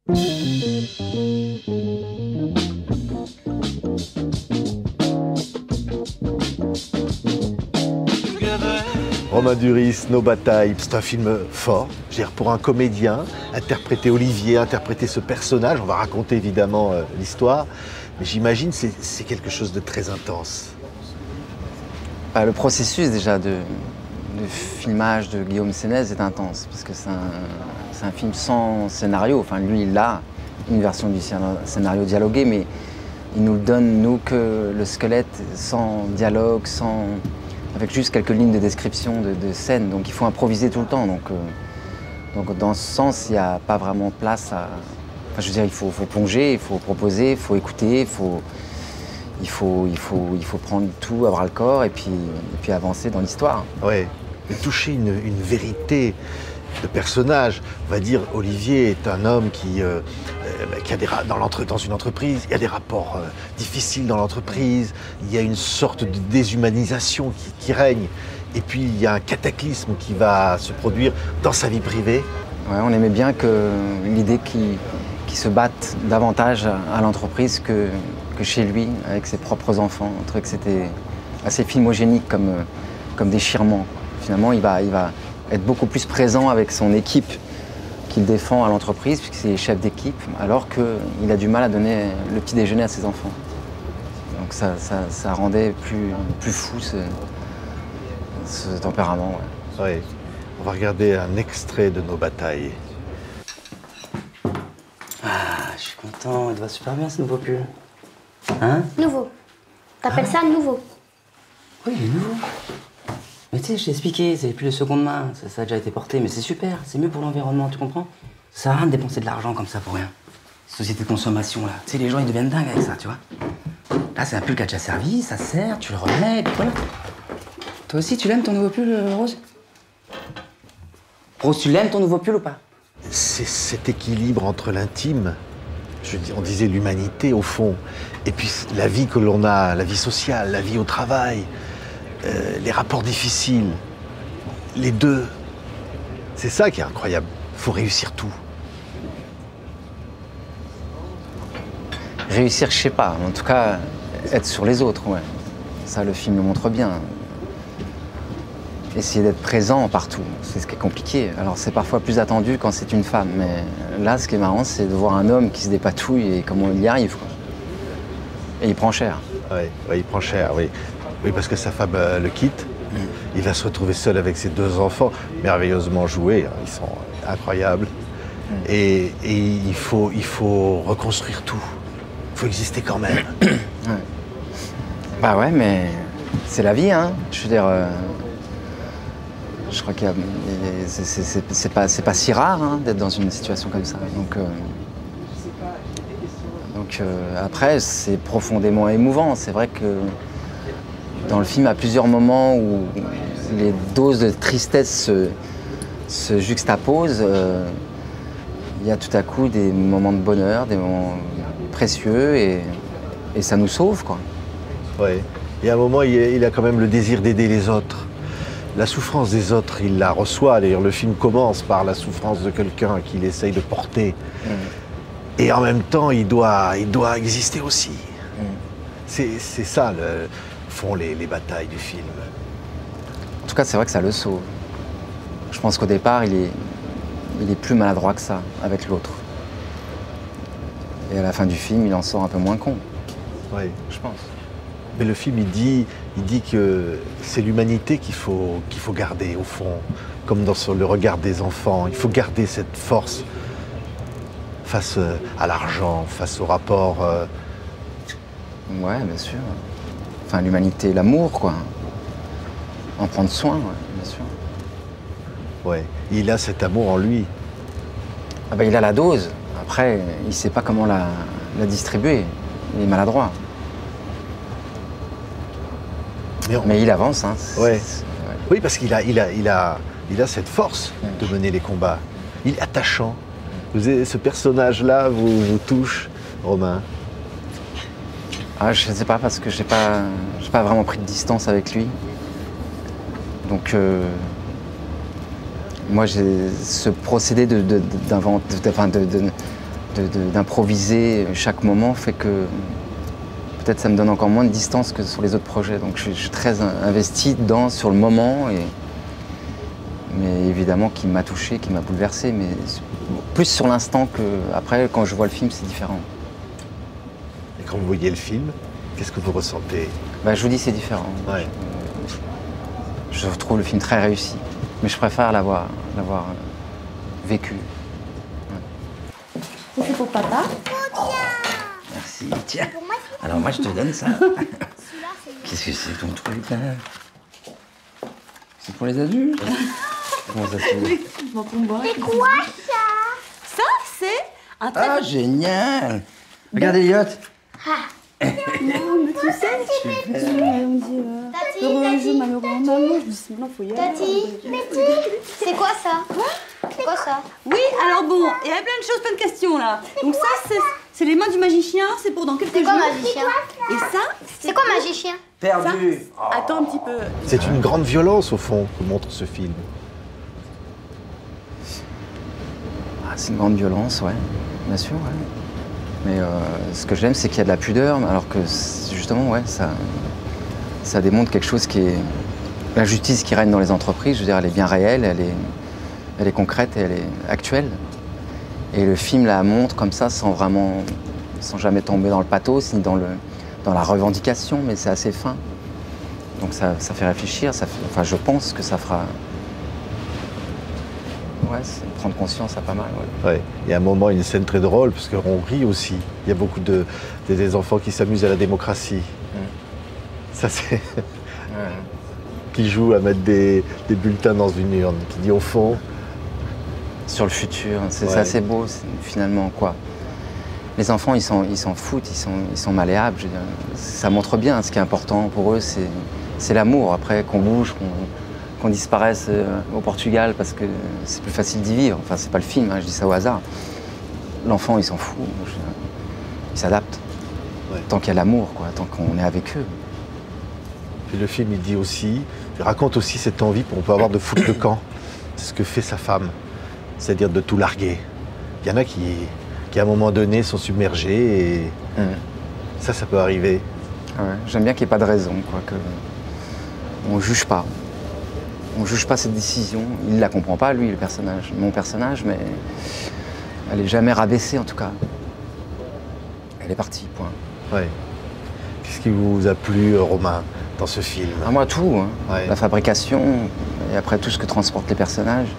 Romain Duris, Nos batailles, c'est un film fort. Je veux dire, pour un comédien, interpréter Olivier, interpréter ce personnage, on va raconter évidemment l'histoire, mais j'imagine que c'est quelque chose de très intense. Le processus déjà de filmage de Guillaume Sénez est intense, parce que c'est un film sans scénario. Enfin, lui, il a une version du scénario dialogué, mais il nous le donne, nous, que le squelette, sans dialogue, avec juste quelques lignes de description de scène. Donc il faut improviser tout le temps. Donc dans ce sens, il n'y a pas vraiment place à... Enfin, je veux dire, il faut plonger, il faut proposer, il faut écouter, il faut prendre tout à bras le corps et puis avancer dans l'histoire. Ouais, et toucher une vérité de personnage. On va dire, Olivier est un homme qui a dans une entreprise, il y a des rapports difficiles dans l'entreprise, il y a une sorte de déshumanisation qui règne, et puis il y a un cataclysme qui va se produire dans sa vie privée. Ouais, on aimait bien l'idée qu'il se batte davantage à l'entreprise que chez lui, avec ses propres enfants. On trouvait que c'était assez filmogénique comme déchirement. Finalement, il va être beaucoup plus présent avec son équipe qu'il défend à l'entreprise, puisqu'il est chef d'équipe, alors qu'il a du mal à donner le petit déjeuner à ses enfants. Donc ça rendait plus fou ce tempérament. Ouais. Ouais. On va regarder un extrait de Nos batailles. Ah, je suis content, il te va super bien ce nouveau pull. Hein? Nouveau. T'appelles ça nouveau? Oui, il est nouveau. Mais tu sais, je t'ai expliqué, c'est plus de seconde main, ça a déjà été porté, mais c'est super, c'est mieux pour l'environnement, tu comprends? Ça sert à rien de dépenser de l'argent comme ça pour rien. Société de consommation, là. Tu sais, les gens, ils deviennent dingues avec ça, tu vois. Là, c'est un pull qui a déjà servi, ça sert, tu le remets, et puis voilà. Toi aussi, tu l'aimes ton nouveau pull, Rose? Rose, tu l'aimes ton nouveau pull ou pas? C'est cet équilibre entre l'intime, on disait l'humanité au fond, et puis la vie que l'on a, la vie sociale, la vie au travail, les rapports difficiles, les deux. C'est ça qui est incroyable. Il faut réussir tout. Réussir, je sais pas. En tout cas, être sur les autres, ouais. Ça, le film le montre bien. Essayer d'être présent partout, c'est ce qui est compliqué. Alors c'est parfois plus attendu quand c'est une femme, mais là, ce qui est marrant, c'est de voir un homme qui se dépatouille et comment il y arrive, quoi. Et il prend cher. Oui, il prend cher, oui. Oui, parce que sa femme le quitte. Il va se retrouver seul avec ses deux enfants, merveilleusement joués, hein, ils sont incroyables. Et il faut reconstruire tout. Il faut exister quand même. Ouais. Bah ouais, mais c'est la vie, hein. Je veux dire, je crois qu'il y a, c'est pas si rare, hein, d'être dans une situation comme ça. Donc après, c'est profondément émouvant. C'est vrai que dans le film, à plusieurs moments où les doses de tristesse se juxtaposent, il y a tout à coup des moments de bonheur, des moments précieux, et ça nous sauve, quoi. Oui. Et à un moment, il a quand même le désir d'aider les autres. La souffrance des autres, il la reçoit. D'ailleurs, le film commence par la souffrance de quelqu'un qu'il essaye de porter. Et en même temps, il doit exister aussi. C'est ça, font les batailles du film. En tout cas, c'est vrai que ça le sauve. Je pense qu'au départ, il est plus maladroit que ça avec l'autre. Et à la fin du film, il en sort un peu moins con. Oui. Je pense. Mais le film, il dit que c'est l'humanité qu'il faut garder, au fond, comme sur le regard des enfants. Il faut garder cette force face à l'argent, face au rapport. Ouais, bien sûr. Enfin, l'humanité, l'amour, quoi. En prendre soin, ouais, bien sûr. Ouais, il a cet amour en lui. Ah bah, il a la dose. Après, il sait pas comment la distribuer. Il est maladroit. Mais il avance, hein. Ouais. Oui, parce qu'il a cette force de mener les combats. Il est attachant. Ce personnage-là vous touche, Romain? Ah, je ne sais pas, parce que j'ai pas vraiment pris de distance avec lui. Donc, moi, j'ai ce procédé de d'improviser chaque moment fait que peut-être ça me donne encore moins de distance que sur les autres projets. Donc je suis très investi dedans sur le moment, mais évidemment qui m'a touché, qui m'a bouleversé, mais plus sur l'instant que après quand je vois le film c'est différent. Et quand vous voyez le film, qu'est-ce que vous ressentez? Bah, je vous dis c'est différent. Ouais. Je trouve le film très réussi, mais je préfère l'avoir vécu. Ça, c'est pour papa. Merci, tiens. Alors moi je te donne ça. Qu'est-ce que c'est ton truc là? C'est pour les adultes? Comment ça se fait? C'est quoi ça? Ça, c'est un très... Ah génial! Regarde Elliot! Non, mais tu sais, on dit heureux jeu, malheureux maman. Je me suis dit, non, faut y aller. Tati, c'est quoi ça? C'est quoi ça? Oui, alors bon, il y avait plein de choses, plein de questions là. Donc ça, c'est les mains du magicien, c'est pour dans quelques C'est jours. quoi magicien? Et ça, C'est quoi magicien? Perdu! ça, attends un petit peu. C'est une grande violence, au fond, que montre ce film. Ah, c'est une grande violence, ouais, bien sûr, ouais. Mais ce que j'aime, c'est qu'il y a de la pudeur, alors que justement, ouais, ça démontre quelque chose qui est... La justice qui règne dans les entreprises, je veux dire, elle est bien réelle, elle est concrète et elle est actuelle. Et le film la montre comme ça, sans jamais tomber dans le pathos, ni dans la revendication, mais c'est assez fin. Donc ça fait réfléchir, enfin je pense que ça fera... Ouais, c'est prendre conscience, ça pas mal, ouais. Ouais. Il y a un moment, une scène très drôle, parce qu'on rit aussi. Il y a beaucoup des enfants qui s'amusent à la démocratie. Ça, c'est... Ouais. qui jouent à mettre des bulletins dans une urne, qui dit au fond... Sur le futur, c'est Ouais. assez beau finalement, quoi. Les enfants, ils s'en foutent, ils sont malléables. Je veux dire. Ça montre bien, ce qui est important pour eux, c'est l'amour. Après, qu'on bouge, qu'on disparaisse au Portugal parce que c'est plus facile d'y vivre. Enfin, c'est pas le film, hein, je dis ça au hasard. L'enfant, il s'en fout. Il s'adapte. Ouais. Tant qu'il y a l'amour, quoi, tant qu'on est avec eux. Puis le film, il raconte aussi cette envie qu'on peut avoir de foutre le camp. C'est ce que fait sa femme, c'est-à-dire de tout larguer. Il y en a qui à un moment donné, sont submergés et ça peut arriver. Ouais, j'aime bien qu'il n'y ait pas de raison, quoi, on juge pas. On juge pas cette décision. Il la comprend pas, lui, le personnage, mon personnage, mais elle est jamais rabaissée, en tout cas. Elle est partie, point. Ouais. Qu'est-ce qui vous a plu, Romain, dans ce film? À moi, tout. Hein. Ouais. La fabrication, et après tout ce que transportent les personnages.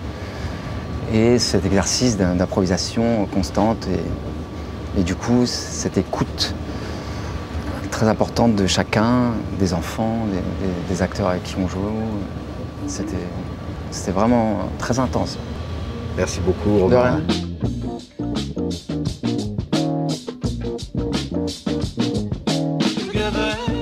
Et cet exercice d'improvisation constante. Et du coup, cette écoute très importante de chacun, des enfants, des acteurs avec qui on joue. C'était vraiment très intense. Merci beaucoup, De Romain. rien. Together